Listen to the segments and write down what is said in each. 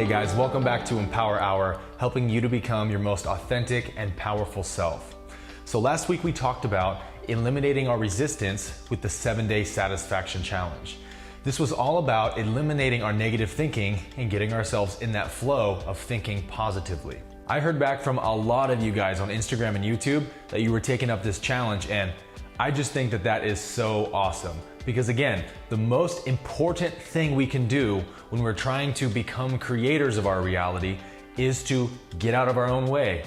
Hey guys, welcome back to EmpowerHour, helping you to become your most authentic and powerful self. So last week we talked about eliminating our resistance with the 7-day satisfaction challenge. This was all about eliminating our negative thinking and getting ourselves in that flow of thinking positively. I heard back from a lot of you guys on Instagram and YouTube that you were taking up this challenge, and I just think that that is so awesome. Because again, the most important thing we can do when we're trying to become creators of our reality is to get out of our own way,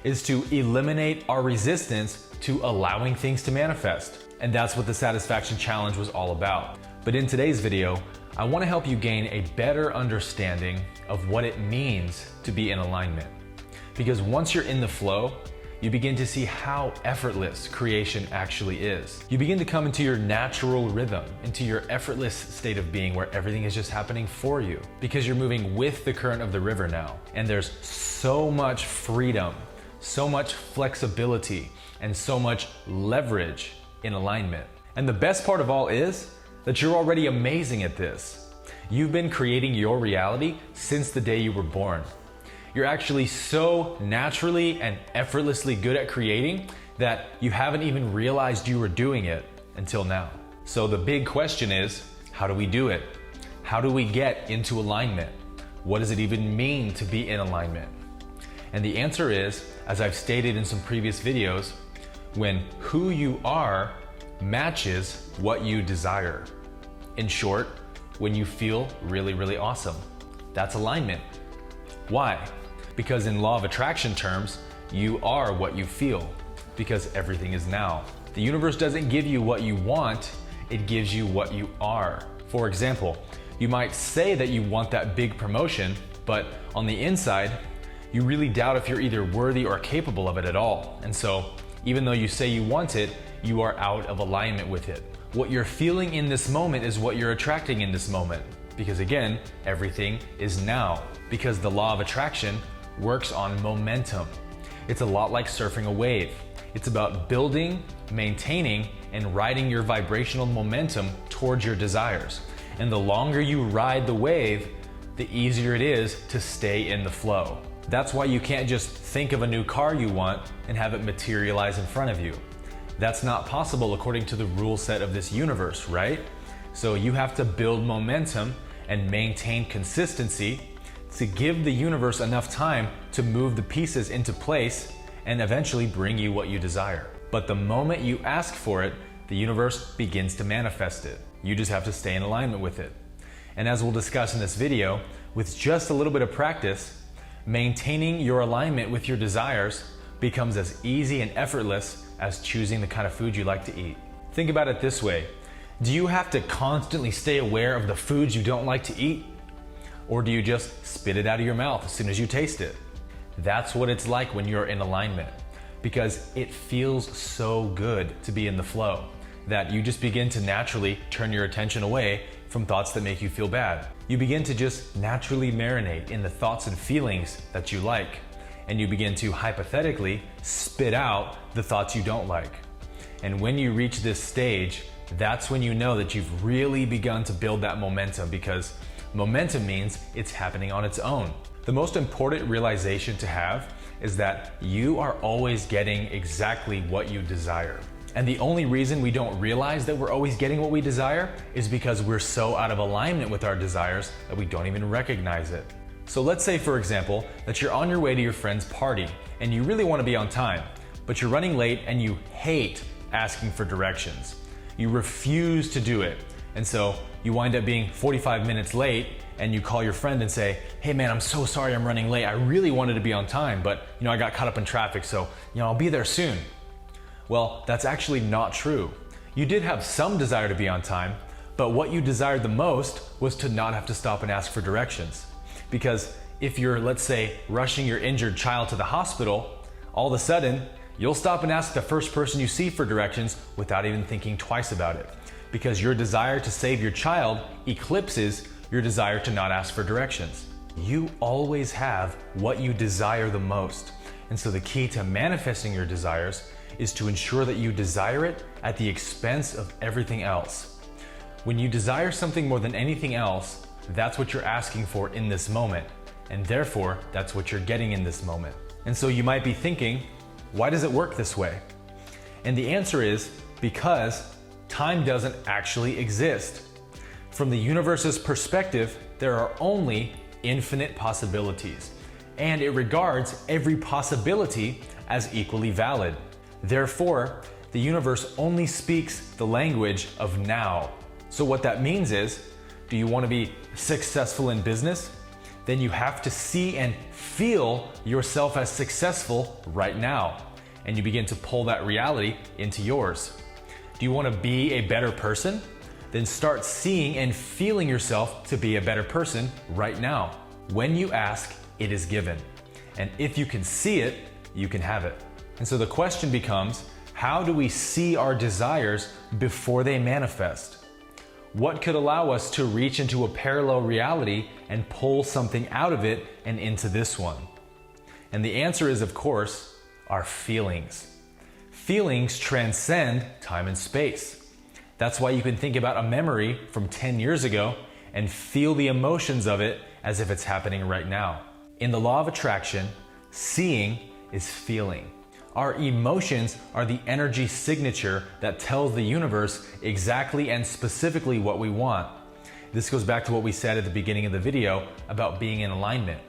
is to eliminate our resistance to allowing things to manifest. And that's what the satisfaction challenge was all about. But in today's video, I want to help you gain a better understanding of what it means to be in alignment. Because once you're in the flow, you begin to see how effortless creation actually is. You begin to come into your natural rhythm, into your effortless state of being where everything is just happening for you because you're moving with the current of the river now. And there's so much freedom, so much flexibility, and so much leverage in alignment. And the best part of all is that you're already amazing at this. You've been creating your reality since the day you were born. You're actually so naturally and effortlessly good at creating that you haven't even realized you were doing it until now. So the big question is, how do we do it? How do we get into alignment? What does it even mean to be in alignment? And the answer is, as I've stated in some previous videos, when who you are matches what you desire. In short, when you feel really, really awesome. That's alignment. Why? Because in law of attraction terms, you are what you feel, because everything is now. The universe doesn't give you what you want, it gives you what you are. For example, you might say that you want that big promotion, but on the inside, you really doubt if you're either worthy or capable of it at all. And so, even though you say you want it, you are out of alignment with it. What you're feeling in this moment is what you're attracting in this moment. Because again, everything is now. Because the law of attraction works on momentum. It's a lot like surfing a wave. It's about building, maintaining, and riding your vibrational momentum towards your desires. And the longer you ride the wave, the easier it is to stay in the flow. That's why you can't just think of a new car you want and have it materialize in front of you. That's not possible according to the rule set of this universe, right? So you have to build momentum and maintain consistency to give the universe enough time to move the pieces into place and eventually bring you what you desire. But the moment you ask for it, the universe begins to manifest it. You just have to stay in alignment with it. And as we'll discuss in this video, with just a little bit of practice, maintaining your alignment with your desires becomes as easy and effortless as choosing the kind of food you like to eat. Think about it this way. Do you have to constantly stay aware of the foods you don't like to eat? Or do you just spit it out of your mouth as soon as you taste it? That's what it's like when you're in alignment, because it feels so good to be in the flow that you just begin to naturally turn your attention away from thoughts that make you feel bad. You begin to just naturally marinate in the thoughts and feelings that you like, and you begin to hypothetically spit out the thoughts you don't like. And when you reach this stage, that's when you know that you've really begun to build that momentum, because momentum means it's happening on its own. The most important realization to have is that you are always getting exactly what you desire. And the only reason we don't realize that we're always getting what we desire is because we're so out of alignment with our desires that we don't even recognize it. So let's say, for example, that you're on your way to your friend's party and you really want to be on time, but you're running late and you hate asking for directions. You refuse to do it. And so you wind up being 45 minutes late and you call your friend and say, hey man, I'm so sorry I'm running late. I really wanted to be on time, but I got caught up in traffic, so I'll be there soon. Well, that's actually not true. You did have some desire to be on time, but what you desired the most was to not have to stop and ask for directions. Because if you're, let's say, rushing your injured child to the hospital, all of a sudden, you'll stop and ask the first person you see for directions without even thinking twice about it. Because your desire to save your child eclipses your desire to not ask for directions. You always have what you desire the most. And so the key to manifesting your desires is to ensure that you desire it at the expense of everything else. When you desire something more than anything else, that's what you're asking for in this moment. and therefore that's what you're getting in this moment. And so you might be thinking, why does it work this way? And the answer is because time doesn't actually exist. From the universe's perspective, there are only infinite possibilities, and it regards every possibility as equally valid. Therefore, the universe only speaks the language of now. So what that means is, do you want to be successful in business? Then you have to see and feel yourself as successful right now, and you begin to pull that reality into yours. Do you want to be a better person? Then start seeing and feeling yourself to be a better person right now. When you ask, it is given. And if you can see it, you can have it. And so the question becomes, how do we see our desires before they manifest? What could allow us to reach into a parallel reality and pull something out of it and into this one? And the answer is, of course, our feelings. Feelings transcend time and space. That's why you can think about a memory from 10 years ago and feel the emotions of it as if it's happening right now. In the law of attraction, seeing is feeling. Our emotions are the energy signature that tells the universe exactly and specifically what we want. This goes back to what we said at the beginning of the video about being in alignment.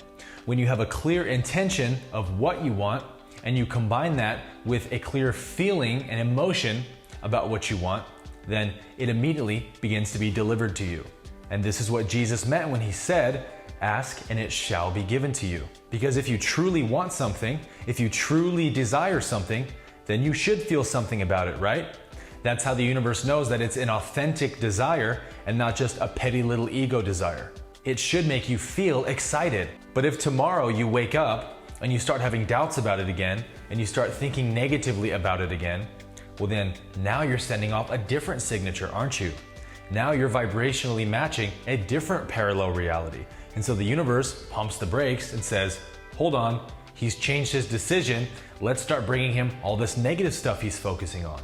When you have a clear intention of what you want, and you combine that with a clear feeling and emotion about what you want, then it immediately begins to be delivered to you. And this is what Jesus meant when he said, "Ask and it shall be given to you." Because if you truly want something, if you truly desire something, then you should feel something about it, right? That's how the universe knows that it's an authentic desire and not just a petty little ego desire. It should make you feel excited. But if tomorrow you wake up and you start having doubts about it again, and you start thinking negatively about it again, well then now you're sending off a different signature, aren't you? Now you're vibrationally matching a different parallel reality. And so the universe pumps the brakes and says, hold on, he's changed his decision, let's start bringing him all this negative stuff he's focusing on.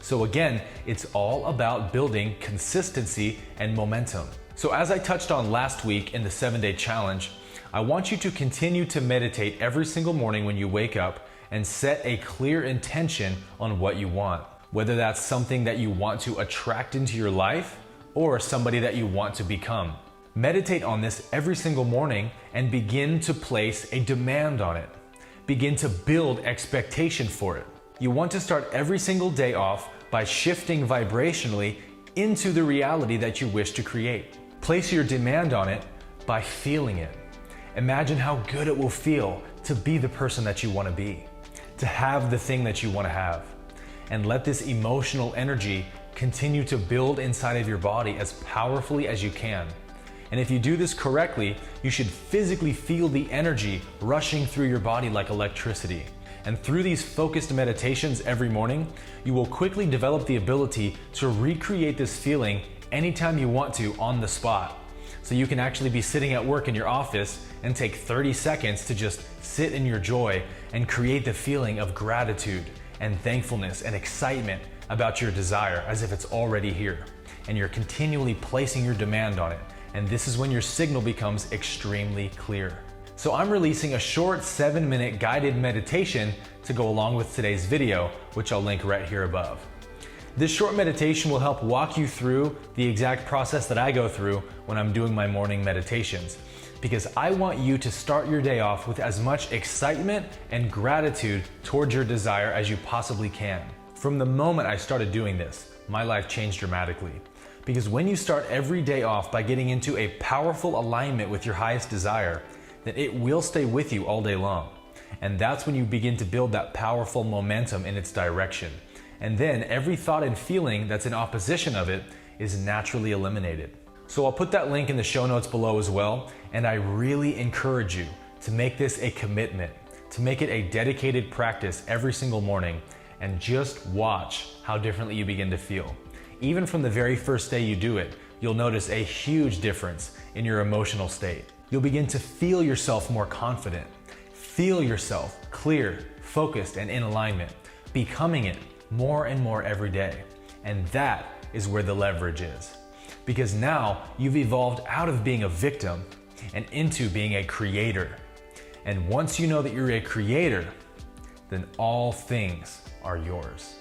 So again, it's all about building consistency and momentum. So as I touched on last week in the 7-day challenge, I want you to continue to meditate every single morning when you wake up and set a clear intention on what you want. Whether that's something that you want to attract into your life or somebody that you want to become. Meditate on this every single morning and begin to place a demand on it. Begin to build expectation for it. You want to start every single day off by shifting vibrationally into the reality that you wish to create. Place your demand on it by feeling it. Imagine how good it will feel to be the person that you want to be, to have the thing that you want to have. And let this emotional energy continue to build inside of your body as powerfully as you can. And if you do this correctly, you should physically feel the energy rushing through your body like electricity. And through these focused meditations every morning, you will quickly develop the ability to recreate this feeling anytime you want to on the spot. So you can actually be sitting at work in your office and take 30 seconds to just sit in your joy and create the feeling of gratitude and thankfulness and excitement about your desire as if it's already here. And you're continually placing your demand on it. And this is when your signal becomes extremely clear. So I'm releasing a short 7-minute guided meditation to go along with today's video, which I'll link right here above. This short meditation will help walk you through the exact process that I go through when I'm doing my morning meditations, because I want you to start your day off with as much excitement and gratitude towards your desire as you possibly can. From the moment I started doing this, my life changed dramatically. Because when you start every day off by getting into a powerful alignment with your highest desire, then it will stay with you all day long. And that's when you begin to build that powerful momentum in its direction. And then every thought and feeling that's in opposition of it is naturally eliminated. So I'll put that link in the show notes below as well, and I really encourage you to make this a commitment, to make it a dedicated practice every single morning, and just watch how differently you begin to feel. Even from the very first day you do it, you'll notice a huge difference in your emotional state. You'll begin to feel yourself more confident, feel yourself clear, focused, and in alignment, becoming it more and more every day. And that is where the leverage is. Because now you've evolved out of being a victim and into being a creator. And once you know that you're a creator, then all things are yours.